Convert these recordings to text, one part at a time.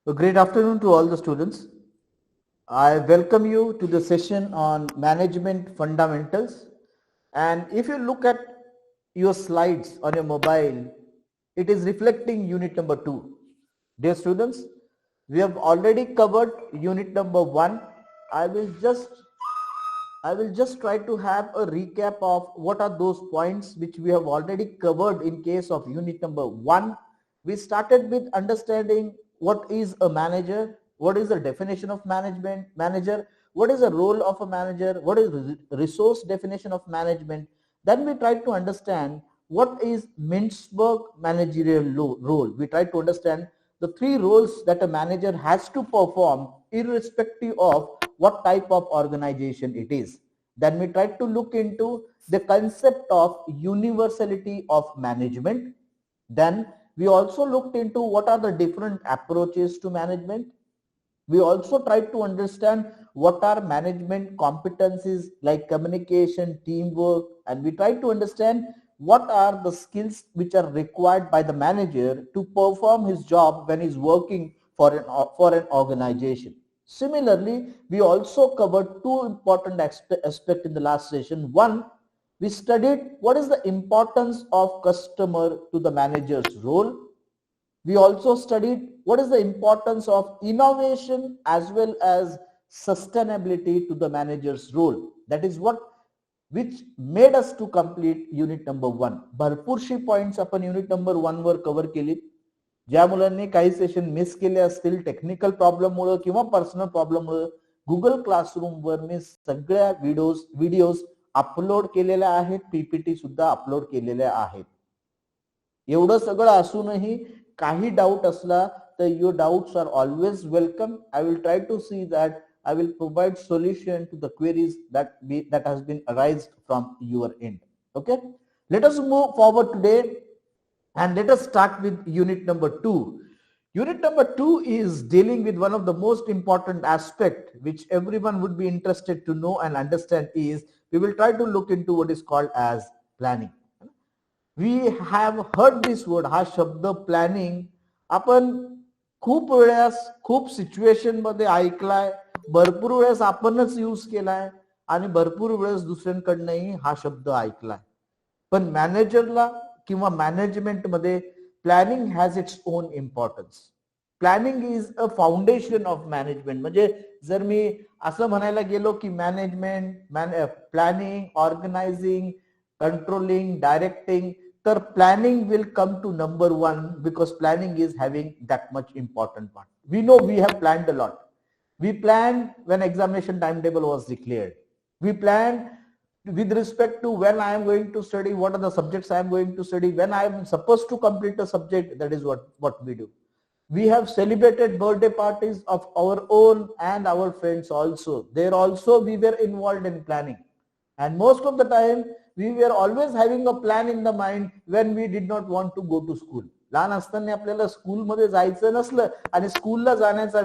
A great afternoon to all the students. I welcome you to the session on management fundamentals. And if you look at your slides on your mobile, it is reflecting unit number 2. Dear students, we have already covered unit number 1. I will just I will just try to have a recap of what are those points which we have already covered in case of unit number 1. We started with understanding what is a manager, what is the definition of manager, what is the role of a manager, what is resource definition of management. Then we tried to understand what is Mintzberg managerial role. We tried to understand the 3 roles that a manager has to perform irrespective of what type of organization it is. Then we tried to look into the concept of universality of management. Then we also looked into what are the different approaches to management. We also tried to understand what are management competencies like communication, teamwork, and we tried to understand what are the skills which are required by the manager to perform his job when he's working for an organization. Similarly, we also covered 2 important aspects in the last session. One, we studied what is the importance of customer to the manager's role. We also studied what is the importance of innovation as well as sustainability to the manager's role. That is what which made us to complete unit number 1. भरपूरशी points आपण unit number 1 वर cover केली. ज्या मुलांनी काही session miss केले असतील technical problem मुळे किंवा personal problem मुळे Google classroom वर मी सगळ्या videos upload केलेल्या आहेत, पीपीटी सुद्धा अपलोड केलेल्या आहेत. एवढं सगळं असूनही काही डाऊट असला तर your doubts are always welcome. I will try to see that I will provide solution to the queries that has been arised from your end. Okay, let us move forward today and let us start with unit number 2. Unit number 2 is dealing with one of the most important aspect which everyone would be interested to know and understand is we will try to look into what is called as planning. We have heard this word, हा शब्द planning आपण खूप वेळेस खूप situation मध्ये ऐकलाय, भरपूर वेळेस आपणच यूज केलाय आणि भरपूर वेळेस दुसऱ्यांकडनंही हा शब्द ऐकलाय. पण मॅनेजरला किंवा मॅनेजमेंट मध्ये planning has its own importance. Planning is a foundation of management. म्हणजे जर मी असं म्हणायला गेलो की management planning, organising, controlling, directing, तर planning will come to number 1 because planning is having that much important part. We know we have planned a lot. We planned when examination timetable was declared. We planned with respect to when I am going to study, what are the subjects I am going to study, when I am supposed to complete a subject. That is what we do. We have celebrated birthday parties of our own and our friends also. There also we were involved in planning. And most of the time we were always having a plan in the mind when we did not want to go to school. लहान असताना आपल्याला school मध्ये जायचं नसलं आणि स्कूलला जाण्याचा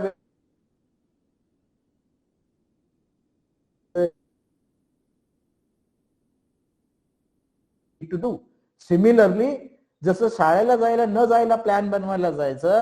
to do. Similarly, जसं शाळेला जायला न जायला प्लॅन बनवायला जायचं,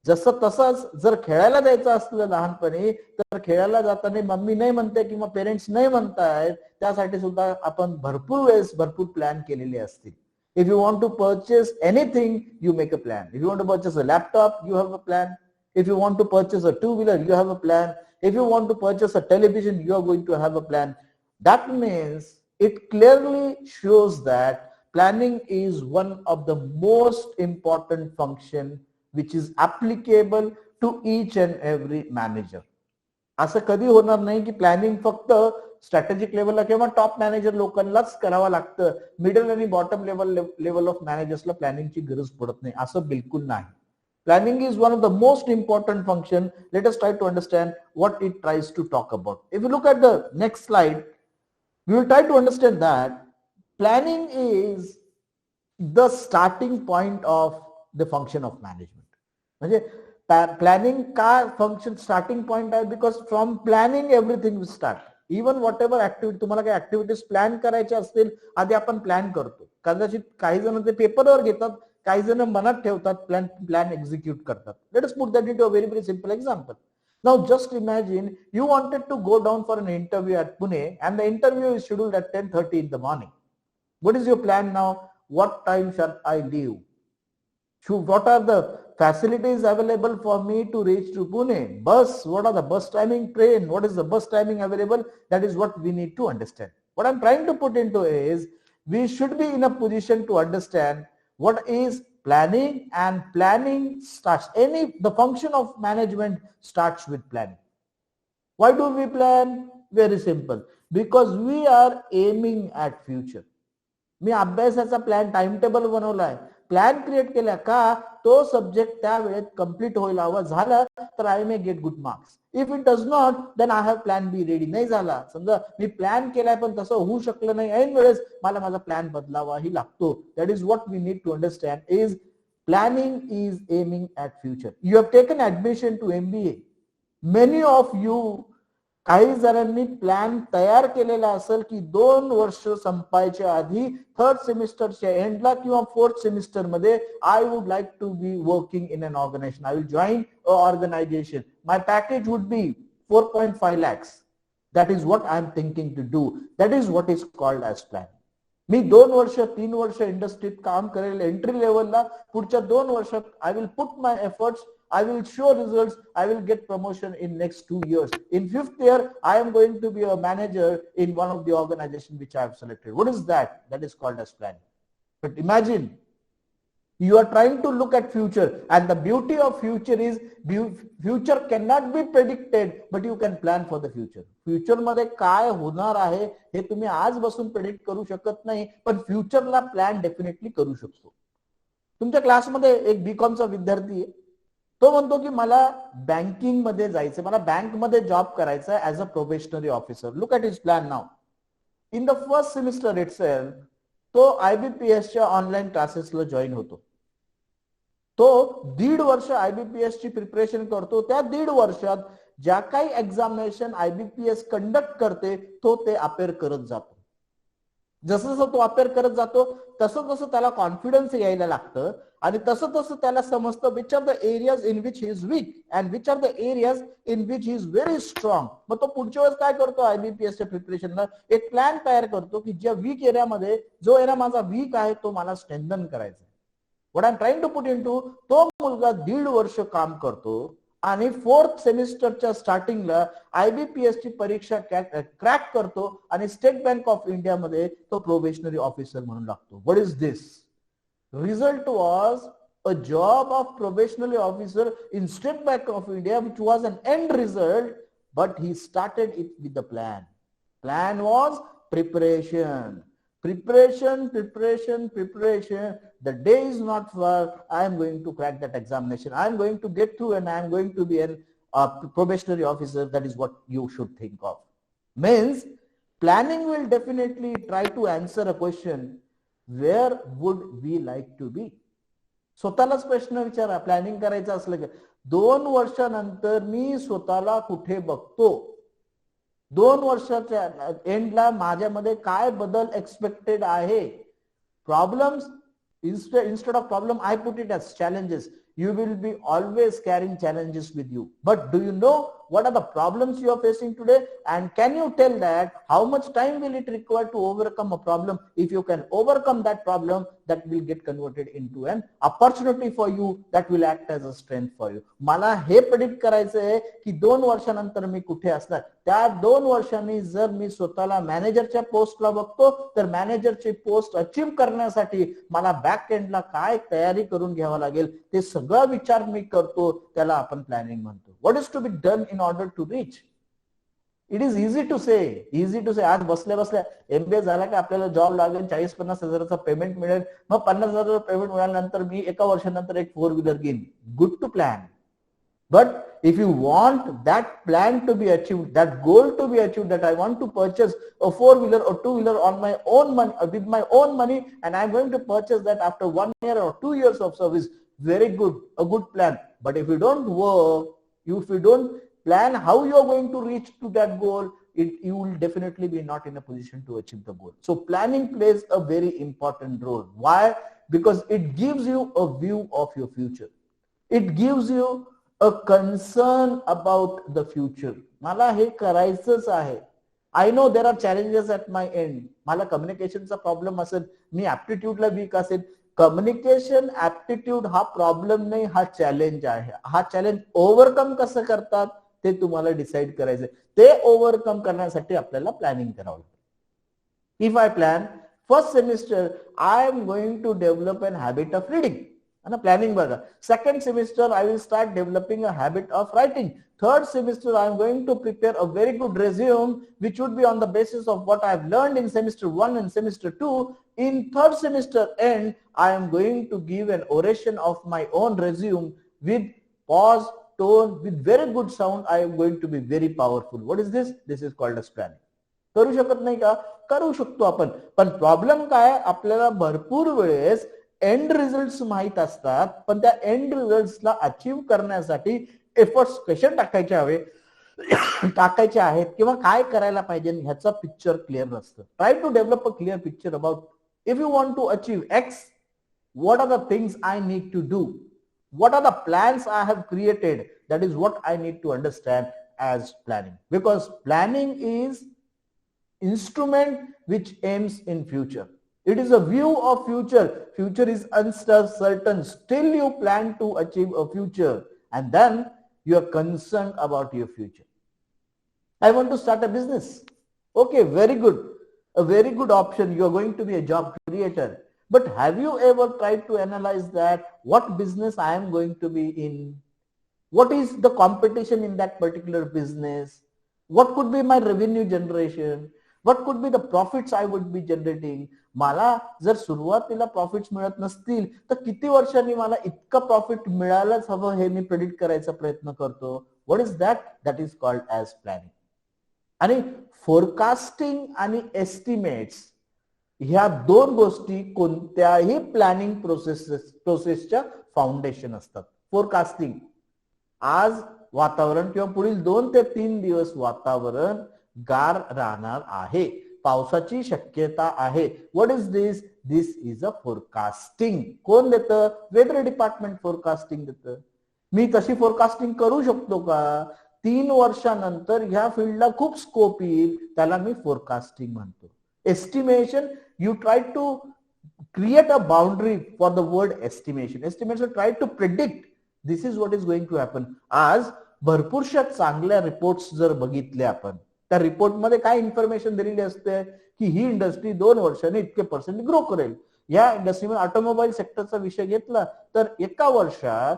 जसं तसंच जर खेळायला जायचं असलं लहानपणी तर खेळायला जाताना मम्मी नाही म्हणते किंवा पेरेंट्स नाही म्हणतायत त्यासाठी सुद्धा आपण भरपूर वेळेस भरपूर प्लॅन केलेले असतील. If you want to purchase anything, you make a plan. If you want to purchase a laptop, you have a plan. If you want to purchase a two-wheeler, you have a plan. If you want to purchase a television, you are going to have a plan. That means it clearly shows that planning is one of the most important function which is applicable to each and every manager. असं कधी होणार नाही की planning फक्त strategic लेवलला किंवा top manager लोकांनाच करावं लागतं, मिडल आणि बॉटम लेवल ऑफ मॅनेजर्सला प्लॅनिंगची गरज पडत नाही, असं बिलकुल नाही. Planning is one of the most important function. Let us try to understand what it tries to talk about. If you look at the next slide, we will try to understand that planning is the starting point of the function of management. म्हणजे planning का function starting point आहे, because from planning everything will start. Even what ever activity तुम्हाला काही activities plan करायच्या असतील, आधी आपण plan करतो. कदाचित काही जण ते पेपरवर घेतात, काही जण मनात ठेवतात, प्लॅन एक्झिक्यूट करतात. Late us put that into a very simple example. Now just imagine you wanted to go down for an interview at Pune and the interview is scheduled at 10:30 in the morning. What is your plan now? What time shall I leave? What are the facilities available for me to reach to Pune? Bus, what are the bus timing? Train, what is the bus timing available? That is what we need to understand. What I'm trying to put into is we should be in a position to understand what is planning, and planning starts, the function of management starts with planning. Why do we plan? Very simple, because we are aiming at future. मी अभ्यासाचा plan time table बनवलाय, plan create केला का तो subject त्या वेळेत complete होईल. हवं झालं तर I may get good marks. If it does not then I have plan B ready. नाही झाला, समजा मी प्लॅन केलाय पण तसं होऊ शकलं नाही, ऐन वेळेस मला माझा प्लॅन बदलावाही लागतो. That is what we need to understand is planning is aiming at future. You have taken admission to MBA. Many of you, काही जणांनी प्लॅन तयार केलेला असेल की 2 वर्ष संपायच्या आधी थर्ड सेमिस्टरच्या एंडला किंवा फोर्थ सेमिस्टर मध्ये I would like to be working in an organisation. I will join a organisation. My package would be 4.5 lakhs. That is what I am thinking to do. That is what is called as plan. मी 2 वर्ष 3 वर्ष इंडस्ट्रीत काम करेल entry लेवलला. पुढच्या 2 वर्षात I will put my efforts. I will show results. I will get promotion in next 2 years. In 5th year, I am going to be a manager in one of the organizations which I have selected. What is that? That is called as planning. But imagine you are trying to look at future, and the beauty of future is future cannot be predicted, but you can plan for the future. Future मध्ये काय होणार आहे हे तुम्ही आज बसून predict करू शकत नाही, पण फ्युचरला प्लॅन डेफिनेटली करू शकतो. तुमच्या क्लासमध्ये एक बीकॉमचा विद्यार्थी आहे. तो म्हणतो की मला बँकिंग मध्ये जायचं, मला बँक मध्ये जॉब करायचा आहे as a probationary officer. Look at his plan now. In the first semester itself तो IBPS च्या ऑनलाईन क्लासेसला जॉईन होतो. तो 1.5 वर्ष IBPS ची प्रिपरेशन करतो. त्या 1.5 वर्षात ज्या काही एक्झामिनेशन IBPS कंडक्ट करते तो ते अपेअर करत जातो. जसं जसं तो अपेअर करत जातो तसं तसं त्याला कॉन्फिडन्स यायला लागतं, आणि तसं तसं त्याला समजतं which are the areas in which he is weak and which are the areas in which he is very strong. मग तो पुढच्या वेळेस काय करतो, IBPS च्या प्रिपरेशनला एक प्लॅन तयार करतो की ज्या वीक एरियामध्ये जो एरिया माझा वीक आहे तो मला स्ट्रेंथन करायचा. What I am trying to put into, तो मुलगा 1.5 वर्ष काम करतो आणि 4th सेमिस्टरच्या स्टार्टिंगला IBPS ची परीक्षा क्रॅक करतो आणि स्टेट बँक ऑफ इंडिया मध्ये तो प्रोबेशनरी ऑफिसर म्हणून लागतो. What is this? Result was a job of probationary officer in State Bank of India, which was an end result, but he started it with the plan. Plan was preparation. Preparation. The day is not far. I am going to crack that examination. I am going to get through and I am going to be a probationary officer. That is what you should think of. Means planning will definitely try to answer a question, where would we like to be? स्वतःलाच प्रश्न विचारा. Planning करायचं असलं की 2 वर्षानंतर मी स्वतःला कुठे बघतो, 2 वर्षाच्या एंडला माझ्यामध्ये काय बदल एक्सपेक्टेड आहे. Problems instead of problem I put it as challenges. You will be always carrying challenges with you, but do you know what are the problems you are facing today, and can you tell that how much time will it require to overcome a problem? If you can overcome that problem, that will get converted into an opportunity for you, that will act as a strength for you. मला हे predict करायचं आहे की 2 वर्षानंतर मी कुठे असणार. त्या 2 वर्षांनी जर मी स्वतःला मॅनेजरच्या पोस्टला बघतो तर मॅनेजरची पोस्ट अचीव्ह करण्यासाठी मला बॅक एंडला काय तयारी करून घ्यावं लागेल ते सगळा विचार मी करतो. त्याला आपण प्लॅनिंग म्हणतो. What is to be done in order to reach? It is easy to say. आज बसल्या बसल्या MBA झाला की आपल्याला जॉब लागेल, 40-50 हजाराचा पेमेंट मिळेल, मग 50 हजाराचा पेमेंट मिळाल्यानंतर मी 1 वर्षानंतर एक 4 व्हीलर घेईन. Good to plan, but if you want that plan to be achieved, that goal to be achieved, that I want to purchase a 4-wheeler or 2-wheeler on my own money, with my own money, and I'm going to purchase that after 1 year or 2 years of service, very good, a good plan. But if you don't work, if you don't plan how you are going to reach to that goal, you will definitely be not in a position to achieve the goal. So planning plays a very important role. Why? because it gives you a view of your future. It gives you a concern about the future. मला हे करायचंच आहे. I know there are challenges at my end. मला कम्युनिकेशनचा problem असेल, मी ऍप्टिट्यूडला week असेल. Communication aptitude हा problem नाही, हा challenge आहे. हा चॅलेंज ओव्हरकम कसं करतात ते तुम्हाला डिसाईड करायचंय. ते ओव्हरकम करण्यासाठी आपल्याला प्लॅनिंग करावं लागतं. If I plan, first semester, I am going to develop an habit of reading. Planning baga. Second semester, I will start developing a habit of writing. Third semester, I am going to prepare a very good resume, which would be on the basis of what I have learned in semester 1 and semester 2. In third semester end, I am going to give an oration of my own resume with pause, tone, with very good sound. I am going to be very powerful. What is this? This is called as planning. करू शकत नाही का? करू शकतो आपण. पण problem काय, आपल्याला भरपूर वेळेस एंड रिझल्ट्स माहित असतात, पण त्या एंड रिझल्ट्सला अचीव्ह करण्यासाठी एफर्ट्स कसे टाकायचे आहेत किंवा काय करायला पाहिजे ह्याचा पिक्चर क्लिअर नसतं. Try to develop a clear picture about if you want to achieve X, what are the things I need to do, what are the plans I have created. That is what I need to understand as planning, because planning is instrument which aims in future. It is a view of future. Future is uncertain, still you plan to achieve a future, and then you are concerned about your future. I want to start a business. Okay, very good, a very good option. You are going to be a job creator, but have you ever tried to analyze that what business I am going to be in, what is the competition in that particular business, what could be my revenue generation, what could be the profits I would be generating. मला जर सुरुवातीला profits मिळत नसतील तर किती वर्षांनी मला इतकं प्रॉफिट मिळायलाच हवं हे मी प्रेडिक्ट करायचा प्रयत्न करतो. What is that? That is called as planning. आणि फोरकास्टिंग आणि एस्टिमेट्स ह्या दोन गोष्टी कोणत्याही प्लॅनिंग प्रोसेसच्या फाउंडेशन असतात. फोरकास्टिंग, आज वातावरण किंवा पुढील 2 ते 3 दिवस वातावरण गार राहणार आहे, पावसाची शक्यता आहे. What is this? This is a forecasting. कोण देतं? वेदर डिपार्टमेंट फोरकास्टिंग देतं. मी तशी फोरकास्टिंग करू शकतो का? 3 वर्षानंतर ह्या फील्डला खूप स्कोप येईल, त्याला मी फोरकास्टिंग म्हणतो. Estimation, you try to create a boundary for the word estimation. Estimation try to predict this is what is going to happen. आज भरपूरशा चांगल्या रिपोर्ट्स जर बघितले आपण, त्या रिपोर्ट मध्ये काय इन्फॉर्मेशन दिलेली असते की ही इंडस्ट्री 2 वर्षांनी इतके पर्सेंट ग्रो करेल. या इंडस्ट्रीमध्ये ऑटोमोबाईल सेक्टरचा विषय घेतला तर एका वर्षात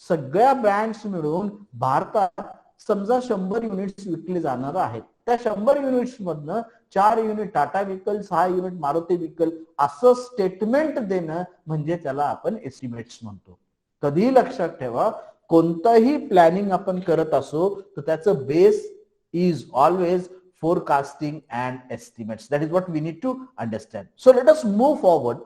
सगळ्या ब्रँड्स मिळून भारतात समजा 100 युनिट्स विकले जाणार आहेत. त्या 100 युनिट्स मधनं 4 unit Tata vehicle, 6 unit Maruti vehicle असं स्टेटमेंट देणं म्हणजे त्याला आपण एस्टिमेट्स म्हणतो. कधीही लक्षात ठेवा, कोणतंही प्लॅनिंग आपण करत असो तर त्याचं base is always forecasting and estimates. That is what we need to understand. So let us move forward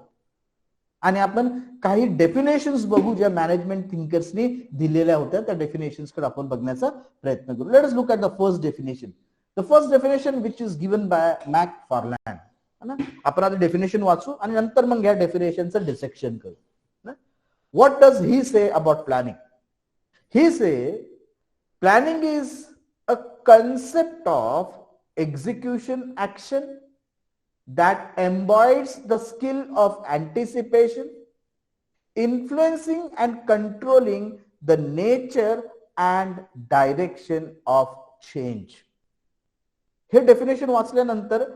आणि आपण काही डेफिनेशन्स बघू ज्या मॅनेजमेंट थिंकर्सनी दिलेल्या होत्या. त्या डेफिनेशन्स कडे आपण बघण्याचा प्रयत्न करू. Let us look at the first definition. The first definition which is given by McFarland. आपण आता डेफिनेशन वाचू आणि नंतर मग या डेफिनेशनचं डिसेक्शन करू. What does he say about planning? He say planning is a concept of execution action that embodies the skill of anticipation, influencing and controlling the nature and direction of change. हे definition वाचल्यानंतर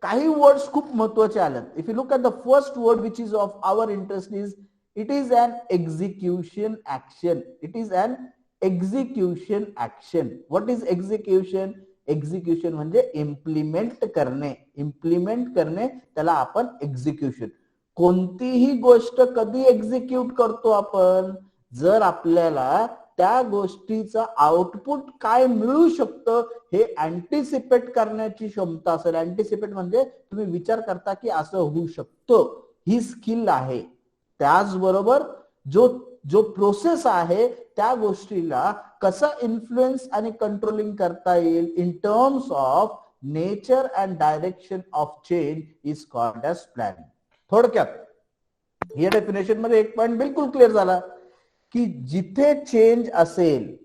काही words खूप महत्त्वाचे आलेत. If you look at the first word which is of our interest is it is an execution action. It is an execution action. What is execution? Execution म्हणजे implement करणे. Implement करणे त्याला आपण एक्झिक्युशन. कोणतीही गोष्ट कधी एक्झिक्यूट करतो आपण? जर आपल्याला त्या गोष्टीचा आउटपुट काय मिळू शकतं हे अँटिसिपेट करण्याची क्षमता असेल. अँटिसिपेट म्हणजे तुम्ही विचार करता की असं होऊ शकतं, ही स्किल आहे. त्याचबरोबर जो प्रोसेस आहे त्या गोष्टीला कसा इन्फ्लुएन्स आणि कंट्रोलिंग करता येईल in terms of nature and direction of change is called as planning. थोडक्यात या डेफिनेशन मध्ये एक पॉइंट बिलकुल क्लिअर झाला की जिथे चेंज असेल,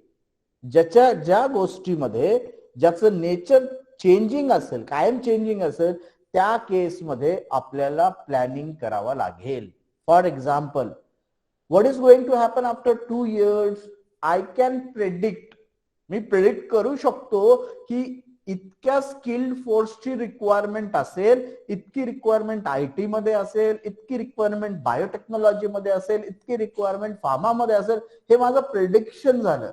ज्या गोष्टीमध्ये ज्याचं नेचर चेंजिंग असेल, कायम चेंजिंग असेल, त्या केसमध्ये आपल्याला प्लॅनिंग करावं लागेल. For example, what is going to happen after 2 years? I can predict, मी प्रेडिक्ट करू शकतो की इतक्या स्किल्ड फोर्सची रिक्वायरमेंट असेल, इतकी रिक्वायरमेंट आयटी मध्ये असेल, इतकी रिक्वायरमेंट बायोटेक्नॉलॉजी मध्ये असेल, इतकी रिक्वायरमेंट फार्मामध्ये असेल. हे माझं प्रेडिक्शन झालं.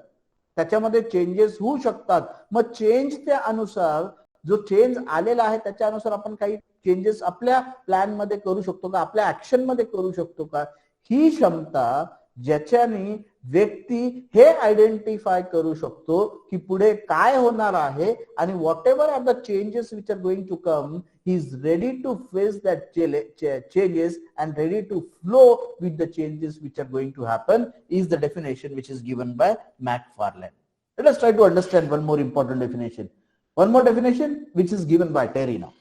त्याच्यामध्ये चेंजेस होऊ शकतात. मग चेंज त्यानुसार, जो चेंज आलेला आहे त्याच्यानुसार आपण काही चेंजेस आपल्या प्लॅन मध्ये करू शकतो का, आपल्या ऍक्शन मध्ये करू शकतो का? ही क्षमता ज्याच्याने व्यक्ती हे आयडेंटिफाय करू शकतो की पुढे काय होणार आहे आणि whatever are the changes which are going to come, he is ready to face that changes and ready to flow with the changes which are going to happen, is the definition which is given by McFarlane. Let us try to understand one more important definition. One more definition which is given by Terry now.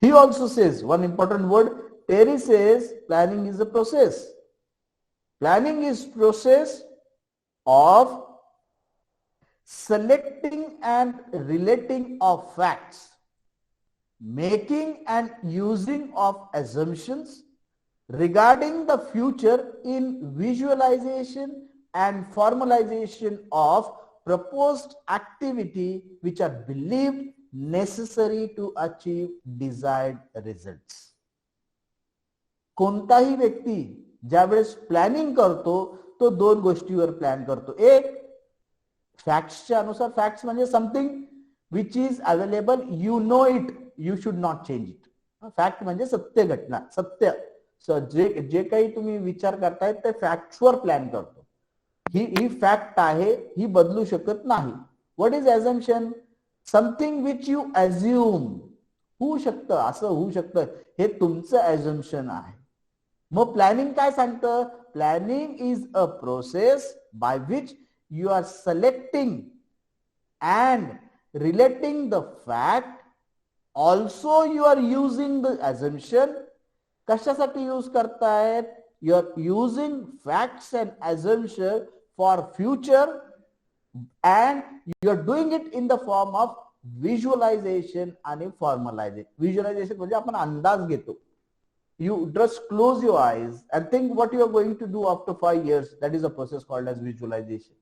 He also says one important word. Terry says planning is a process. Planning is process of selecting and relating of facts, making and using of assumptions regarding the future in visualization and formalization of proposed activity which are believed necessary to achieve desired results. कोणताही व्यक्ती ज्यावेळेस planning करतो तो दोन गोष्टीवर plan करतो. एक, फॅक्ट्सच्या अनुसार. फॅक्ट्स म्हणजे something which is available, you know it, you should not change it. Fact म्हणजे सत्य घटना, सत्य. जे काही तुम्ही विचार करताय ते फॅक्ट्सवर प्लॅन करतो. ही फॅक्ट आहे, ही बदलू शकत नाही. What is assumption? Something which you assume. होऊ शकतं, असं होऊ शकतं, हे तुमचं अझम्पशन आहे. मग प्लॅनिंग काय सांगतं? Planning is a process by which you are selecting and relating the fact. Also you are using the assumption. कशासाठी यूज करतायत? You are using facts and assumption for future and you are doing it in the form of visualisation आणि formalisation. Visualisation म्हणजे आपण अंदाज घेतो. You just close your eyes and think what you are going to do after 5 years. That is a process called as visualization.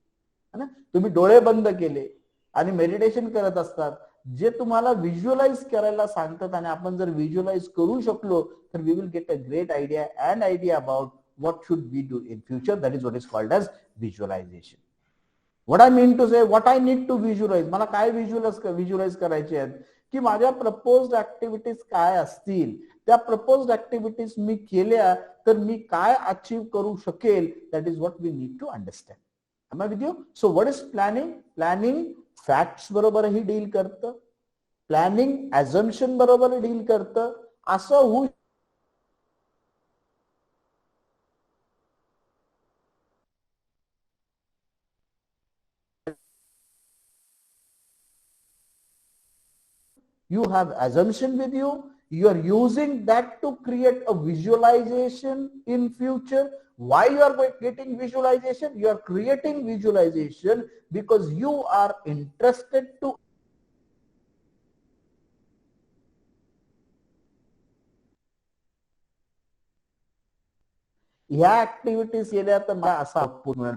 है ना? तुम्ही डोळे बंद केले आणि मेडिटेशन करत असतात, जे तुम्हाला व्हिज्युअलाइज करायला सांगतात आणि आपण जर व्हिज्युअलाइज करू शकलो तर we will get a great idea about what should we do in future. That is what is called as visualization. What I mean to say, what I need to visualize, मला काय visualise करायचे आहेत की माझ्या proposed activities काय असतील, त्या proposed activities मी केल्या तर मी काय अचीव करू शकेल. That is what we need to understand. Am I with you? So what is planning? Planning facts बरोबरही डील करतं, प्लॅनिंग अझम्पशन बरोबर डील करतं. असं होऊ you have assumption with you, you are using that to create a visualization in future. Why you are getting visualization? You are creating visualization because you are interested to ह्या activities केल्या तर मला असा output मिळेल.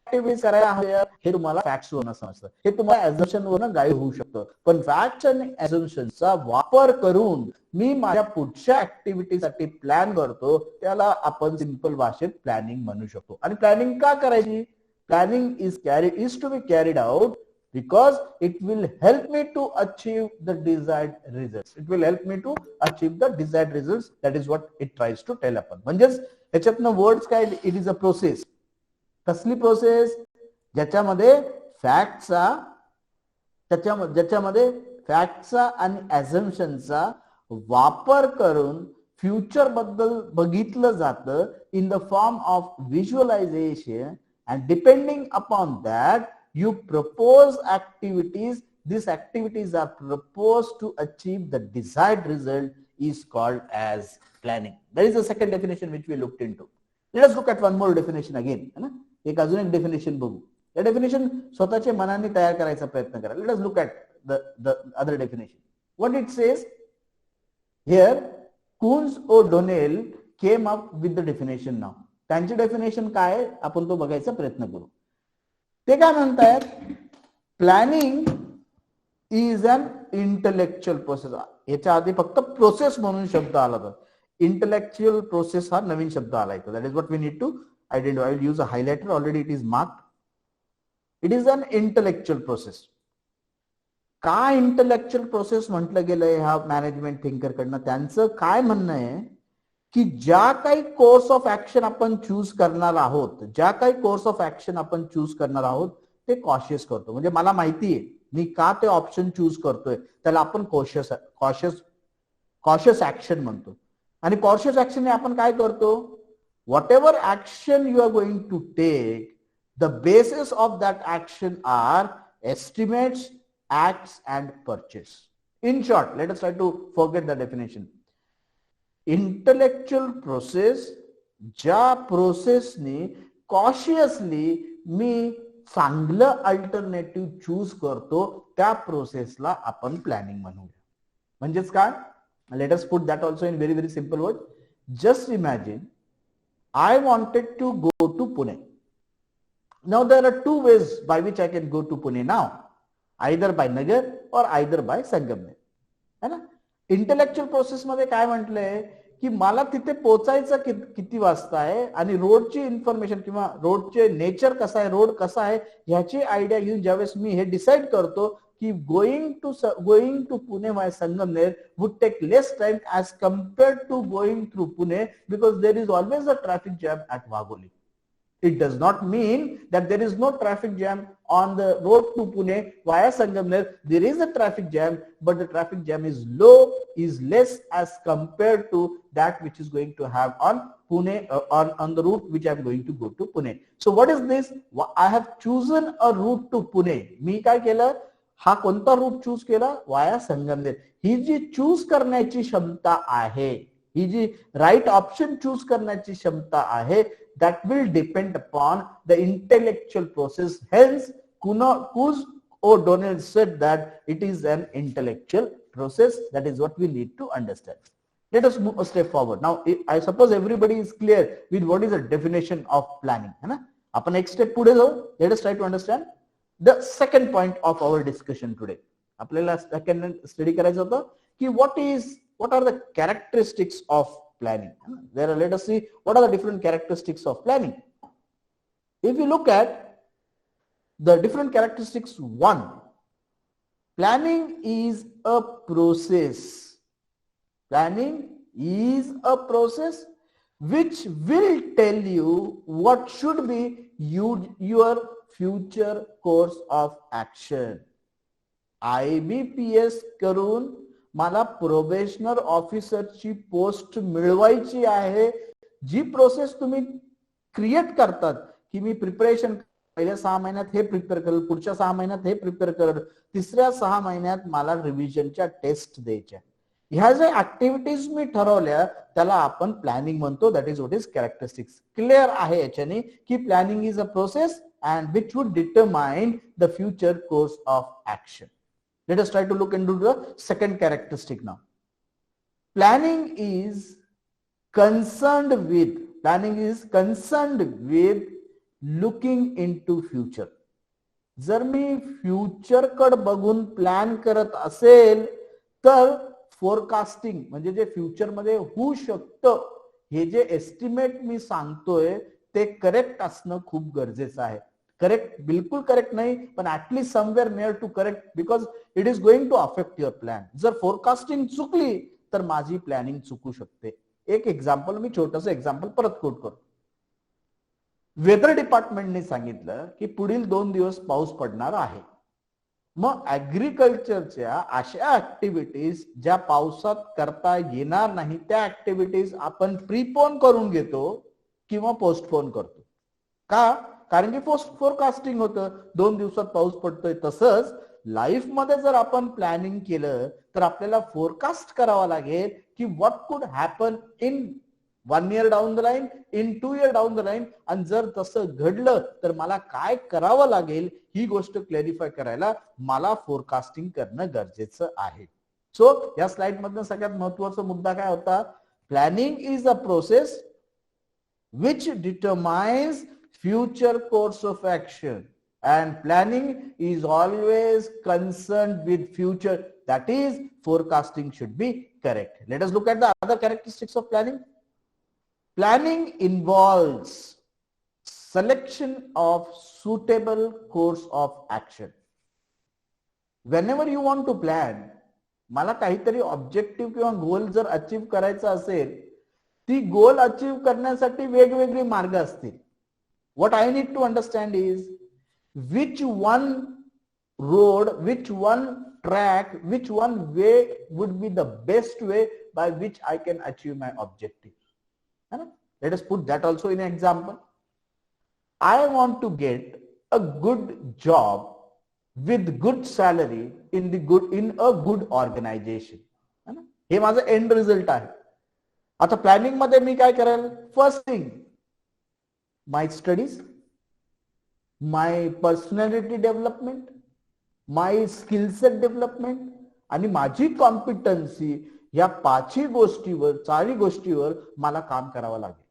Activities करायला हव्या हे तुम्हाला facts वरून समजतं, हे तुम्हाला अझम्पशन वरून गाईड होऊ शकतं. पण फॅक्ट्स आणि अझम्पशनचा वापर करून मी माझ्या पुढच्या ऍक्टिव्हिटीसाठी प्लॅन करतो, त्याला आपण सिंपल भाषेत प्लॅनिंग म्हणू शकतो. आणि प्लॅनिंग का करायची? Planning is to be carried out because it will help me to achieve the desired results. It will help me to achieve the desired results. That is what it tries to tell upon. म्हणजेच याच्यातनं words काय? It is a process. कसली process? ज्याच्यामध्ये फॅक्टचा आणि अझम्पशनचा वापर करून future बद्दल बघितलं जातं in the form of visualisation. And depending upon that you propose activities. These activities are proposed to achieve the desired result is called as planning. That is the second definition which we looked into. Let us look at one more definition again. एक अजून एक definition बघू. या definition स्वतःचे मनाने तयार करायचा प्रयत्न करा. Let us look at the other definition. What it says here, Coons O'Donnell came up with the definition now. त्यांची डेफिनेशन काय आहे आपण तो बघायचा प्रयत्न करू. ते काय म्हणतात, planning is an intellectual process. याच्या आधी फक्त प्रोसेस म्हणून शब्द आला होता. इंटलेक्च्युअल प्रोसेस हा नवीन शब्द आला इथं. That is what we need to identify. I will use a highlighter. Already it is marked. It is an intellectual process. काय इंटलेक्च्युअल प्रोसेस म्हटलं गेलंय ह्या मॅनेजमेंट थिंकर कडनं, त्यांचं काय म्हणणं आहे की ज्या काही कोर्स ऑफ ऍक्शन आपण चूज करणार आहोत, ज्या काही कोर्स ऑफ ऍक्शन आपण चूज करणार आहोत ते कॉशियस करतो. म्हणजे मला माहिती आहे मी का ते ऑप्शन चूज करतोय, त्याला आपण कॉशियस ऍक्शन म्हणतो. आणि कॉशियस ऍक्शन आपण काय करतो, whatever action you are going to take, the basis of that action are estimates, acts and purchase. In short, let us try to forget the definition. Intellectual process, ज्या प्रोसेसनी cautiously मी चांगलं alternative choose करतो त्या प्रोसेसला आपण planning म्हणूया. म्हणजेच काय, let us put that also in very very simple word. Just imagine I wanted to go to Pune. Now there are two ways by which I can go to Pune now. either by Nagar or either by Sangamner. है ना. Intellectual process मध्ये काय म्हटलंय की मला तिथे पोहोचायचं किती वाजता आहे आणि रोडची इन्फॉर्मेशन किंवा रोडचे नेचर कसं आहे, रोड कसा आहे ह्याची आयडिया घेऊन ज्यावेळेस मी हे डिसाइड करतो की going to Pune by Sangamner would take less time as compared to going through Pune because there is always a traffic jam at Wagholi. It does not mean that there is no traffic jam on the road to Pune via Sangamner. There is a traffic jam, but the traffic jam is less as compared to that which is going to have on Pune, on the route which I am going to go to Pune. So what is this? I have chosen a route to Pune. मी काय केलं, हा कोणता root choose केला, via Sangamner. ही जी choose करण्याची क्षमता आहे, ही जी right option choose करण्याची क्षमता आहे, that will depend upon the intellectual process. Hence, Coons O'Donnell said that it is an intellectual process. That is what we need to understand. Let us move a step forward. Now, I suppose everybody is clear with what is the definition of planning. है ना? आपण एक step पुढे जाऊ. Let us try to understand the second point of our discussion today. आपल्याला second study करायचं होतं की what are the characteristics of planning. There, let us see what are the different characteristics of planning. If you look at the different characteristics, one, planning is a process. Planning is a process which will tell you what should be your future course of action. IBPS करून मला probationer ऑफिसरची post मिळवायची आहे. जी process तुम्ही create करतात की मी preparation पहिल्या 6 महिन्यात हे prepare करेल, पुढच्या 6 महिन्यात हे प्रिपेअर करेल, तिसऱ्या 6 महिन्यात मला रिव्हिजनच्या टेस्ट द्यायच्या, ह्या ज्या ऍक्टिव्हिटीज मी ठरवल्या त्याला आपण प्लॅनिंग म्हणतो. That is what is characteristics. Clear आहे याच्याने की planning is a process and which would determine the future course of action. Let us try to look into the second characteristic now. Planning is concerned with looking into future. जर मी future कड बघून plan करत असेल तर forecasting म्हणजे जे future मध्ये होऊ शकतं हे जे एस्टिमेट मी सांगतोय ते करेक्ट असणं खूप गरजेचं आहे. करेक्ट बिलकुल करेक्ट नाही पण at least somewhere near to correct because it is going to affect your plan. जर फोरकास्टिंग चुकली तर माझी प्लॅनिंग चुकू शकते. एक एक्झाम्पल, मी छोटंसं एक्झाम्पल परत कोट करतो. वेदर डिपार्टमेंटने सांगितलं की पुढील 2 दिवस पाऊस पडणार आहे. मग ऍग्रिकल्चरच्या अशा ऍक्टिव्हिटीज ज्या पावसात करता येणार नाही त्या ऍक्टिव्हिटीज आपण प्रीपोन करून घेतो किंवा पोस्टपोन करतो. का? कारण की फोरकास्टिंग होतं 2 दिवसात पाऊस पडतोय. तसंच लाईफमध्ये जर आपण प्लॅनिंग केलं तर आपल्याला फोरकास्ट करावा लागेल की what could happen in 1 year down the line, in 2 year down the line, आणि जर तसं घडलं तर मला काय करावं लागेल ही गोष्ट क्लॅरिफाय करायला मला फोरकास्टिंग करणं गरजेचं आहे. सो या स्लाइड मधनं सगळ्यात महत्वाचा मुद्दा काय होता? Planning is a process which determines future course of action, and planning is always concerned with future, that is forecasting should be correct. Let us look at the other characteristics of planning. Planning involves selection of suitable course of action. Whenever you want to plan, मला काहीतरी objective किंवा गोल जर achieve करायचा असेल, ती गोल achieve करण्यासाठी वेगवेगळे मार्ग असतील. What I need to understand is which one road, which one track, which one way would be the best way by which I can achieve my objective. Let us put that also in an example. I want to get a good job with good salary in a good organization. हे माझं and result आहे. आता planning मध्ये मी काय करेल? First thing, my studies, my personality development, my skill set development आणि माझी competency, या चारही गोष्टीवर मला काम करावं लागेल.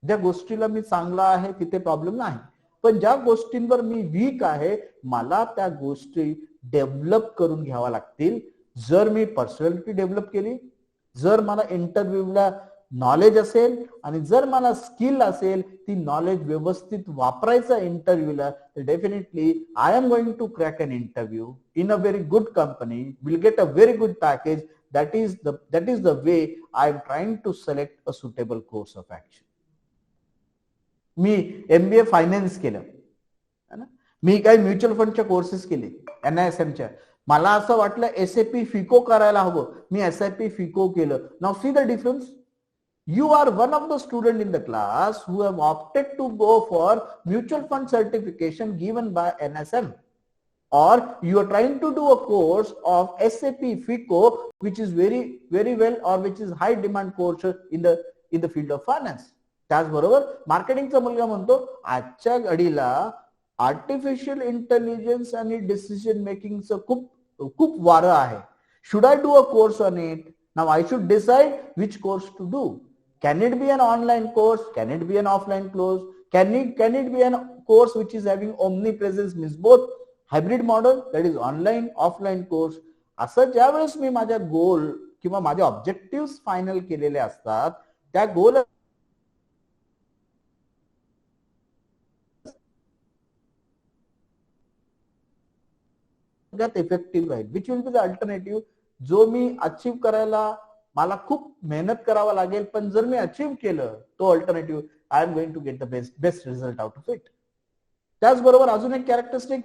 ज्या गोष्टीला मी चांगला आहे तिथे प्रॉब्लेम नाही, पण ज्या गोष्टींवर मी वीक आहे मला त्या गोष्टी डेव्हलप करून घ्याव्या लागतील. जर मी पर्सनॅलिटी डेव्हलप केली, जर मला इंटरव्ह्यूला नॉलेज असेल आणि जर मला स्किल असेल, ती नॉलेज व्यवस्थित वापरायचं इंटरव्ह्यूला, तर definitely I am going to crack an interview in a very good company, will get a very good package. that is the way I am trying to select a suitable course of action. Me MBA finance केलं, मी काही mutual फंडच्या courses केले NISMच्या. मला असं वाटलं SAP Fico करायला हवं, मी SAP Fico केलं. Now see the difference. You are one of the student in the class who have opted to go for mutual fund certification given by NSM, or you are trying to do a course of SAP FICO, which is very well, or which is high demand course in the field of finance. त्याचबरोबर मार्केटिंगचा मुलगा म्हणतो आजच्या घडीला artificial intelligence आणि decision मेकिंगचं खूप खूप वारं आहे. Should I do a course on it? Now I should decide which course to do. Can it be an online course? Can it be an offline course? Can it be a course which is having omnipresence, means both hybrid model, that is online offline course? असं ज्या वेळेस मी माझ्या गोल किंवा माझे objective final केलेले असतात, त्या गोल सगळ्यात effective Raheel. Which will be the alternative, जो मी अचीव्ह करायला मला खूप मेहनत करावा लागेल, पण जर मी अचीव्ह केलं तो alternative, I am going to get the best result out of it. त्याचबरोबर अजून एक characteristic,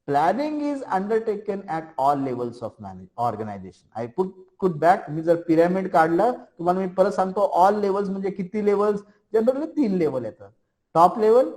planning is undertaken at all levels of organisation. I put back, मी जर पिरॅमिड काढलं तुम्हाला मी परत सांगतो, ऑल लेवल्स म्हणजे किती लेवल्स? जनरली 3 लेवल येतात. Top level,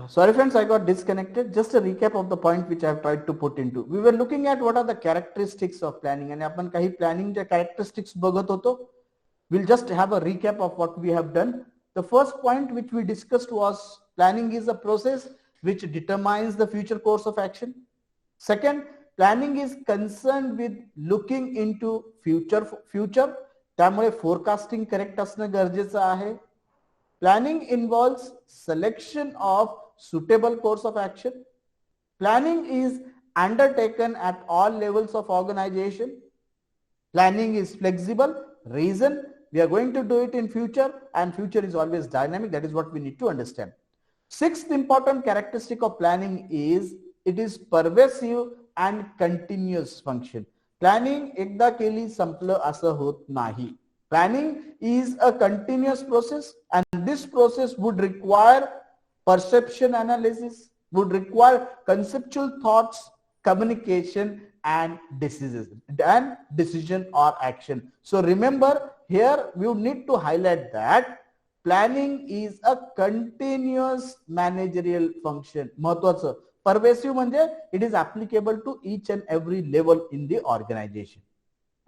Sorry friends, I got disconnected. Just a recap of the point which I have tried to put into. We were looking at what are the characteristics of planning, and आपण काही planning च्या characteristics बघत होतो. We'll just have a recap of what we have done. The first point which we discussed was planning is a process which determines the future course of action. Second, planning is concerned with looking into future. त्यामुळे forecasting correct असणं गरजेचं आहे. Planning involves selection of suitable course of action. Planning is undertaken at all levels of organization. Planning is flexible. Reason, we are going to do it in future, and future is always dynamic. That is what we need to understand. Sixth important characteristic of planning is it is pervasive and continuous function. Planning एकदा केली संपलं असं होत नाही. Planning is a continuous process, and this process would require perception analysis, would require conceptual thoughts, communication, and decision or action. So remember, here we need to highlight that planning is a continuous managerial function. महत्वाचं pervasive म्हणजे it is applicable to each and every level in the organization.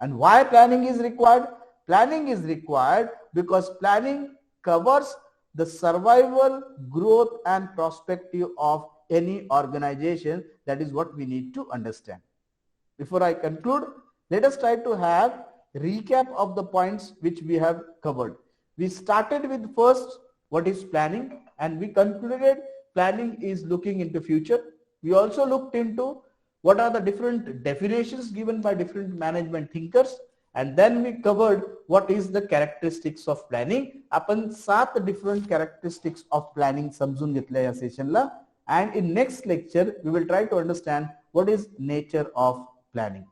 And why planning is required? Planning is required because planning covers the survival, growth, and perspective of any organization. That is what we need to understand. Before I conclude, let us try to have recap of the points which we have covered. We started with first what is planning, and we concluded planning is looking into future. We also looked into what are the different definitions given by different management thinkers, and then we covered what is the characteristics of planning. आपण 7 different characteristics of planning समजून घेतल्या या सेशनला, and in next lecture we will try to understand what is nature of planning.